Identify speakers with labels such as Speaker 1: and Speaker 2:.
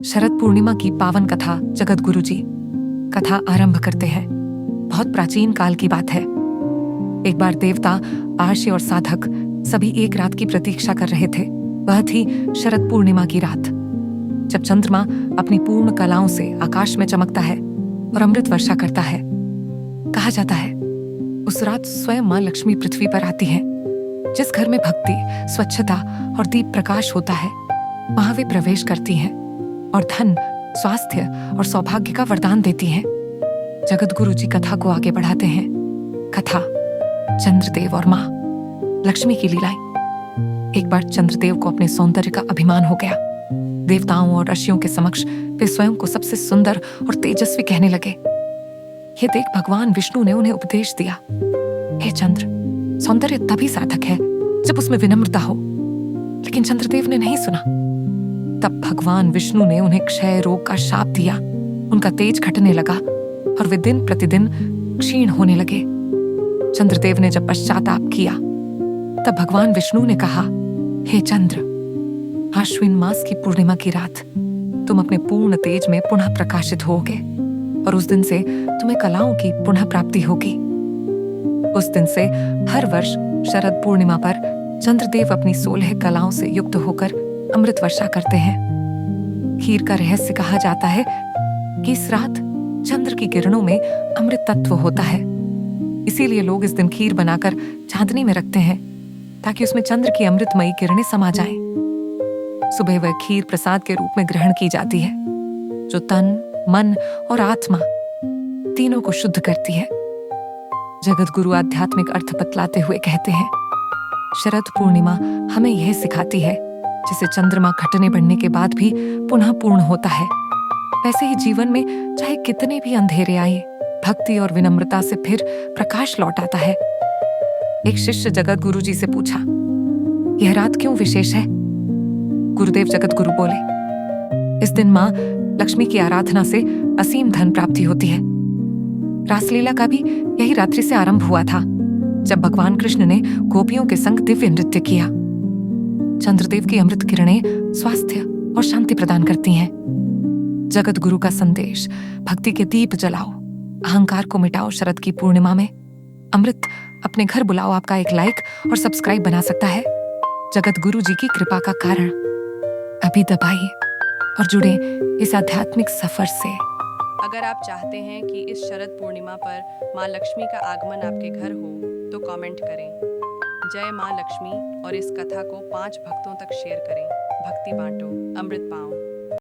Speaker 1: शरद पूर्णिमा की पावन कथा जगत गुरु जी। कथा आरंभ करते हैं। बहुत प्राचीन काल की बात है। एक बार देवता, आर्षि और साधक सभी एक रात की प्रतीक्षा कर रहे थे। वह थी शरद पूर्णिमा की रात, जब चंद्रमा अपनी पूर्ण कलाओं से आकाश में चमकता है और अमृत वर्षा करता है। कहा जाता है उस रात स्वयं मां लक्ष्मी पृथ्वी पर आती है। जिस घर में भक्ति, स्वच्छता और दीप प्रकाश होता है, वहां वे प्रवेश करती हैं और धन, स्वास्थ्य और सौभाग्य का वरदान देती हैं। जगत गुरु जी कथा को आगे बढ़ाते हैं। कथा चंद्रदेव और मां लक्ष्मी की लीलाएं। एक बार चंद्रदेव को अपने सौंदर्य का अभिमान हो गया। देवताओं और ऋषियों के समक्ष वे स्वयं को सबसे सुंदर और तेजस्वी कहने लगे। ये देख भगवान विष्णु ने उन्हें उपदेश दिया, हे चंद्र, सौंदर्य तभी सार्थक है जब उसमें विनम्रता हो। लेकिन चंद्रदेव ने नहीं सुना। तब भगवान विष्णु ने उन्हें क्षय रोग का शाप दिया। उनका तेज घटने लगा और वे दिन प्रतिदिन क्षीण होने लगे। चंद्रदेव ने जब पश्चाताप किया, तब भगवान विष्णु ने कहा, हे चंद्र, आश्विन मास की पूर्णिमा की रात तुम अपने पूर्ण तेज में पुनः प्रकाशित होगे और उस दिन से तुम्हें कलाओं की पुनः प्राप्ति होगी। उस दिन से हर वर्ष शरद पूर्णिमा पर चंद्रदेव अपनी 16 कलाओं से युक्त होकर अमृत वर्षा करते हैं। खीर का रहस्य कहा जाता है कि इस रात चंद्र की किरणों में अमृत तत्व होता है। इसीलिए लोग इस दिन खीर बनाकर चांदनी में रखते हैं, ताकि उसमें चंद्र की अमृतमयी किरणें समा जाएं। सुबह वह खीर प्रसाद के रूप में ग्रहण की जाती है, जो तन, मन और आत्मा तीनों को शुद्ध करती है। जगत गुरु आध्यात्मिक अर्थ बतलाते हुए कहते हैं, शरद पूर्णिमा हमें यह सिखाती है, जिसे चंद्रमा घटने बढ़ने के बाद भी पुनः पूर्ण होता है, वैसे ही जीवन में चाहे कितने भी अंधेरे आए, भक्ति और विनम्रता से फिर प्रकाश लौट आता है। एक शिष्य जगत गुरु जी से पूछा, यह रात क्यों विशेष है? गुरुदेव जगत गुरु बोले, इस दिन मां लक्ष्मी की आराधना से असीम धन प्राप्ति होती है। रासलीला का भी यही रात्रि से आरंभ हुआ था, जब भगवान कृष्ण ने गोपियों के संग दिव्य नृत्य किया। चंद्रदेव की अमृत किरणें स्वास्थ्य और शांति प्रदान करती हैं। जगत गुरु का संदेश, भक्ति के दीप जलाओ, अहंकार को मिटाओ। शरद की पूर्णिमा में अमृत अपने घर बुलाओ आपका एक लाइक और सब्सक्राइब बना सकता है। जगत गुरु जी की कृपा का कारण अभी दबाइए और जुड़े इस आध्यात्मिक सफर से।
Speaker 2: अगर आप चाहते हैं कि इस शरद पूर्णिमा पर मां लक्ष्मी का आगमन आपके घर हो, तो कमेंट करें जय मां लक्ष्मी और इस कथा को 5 भक्तों तक शेयर करें। भक्ति बांटो, अमृत पाओ।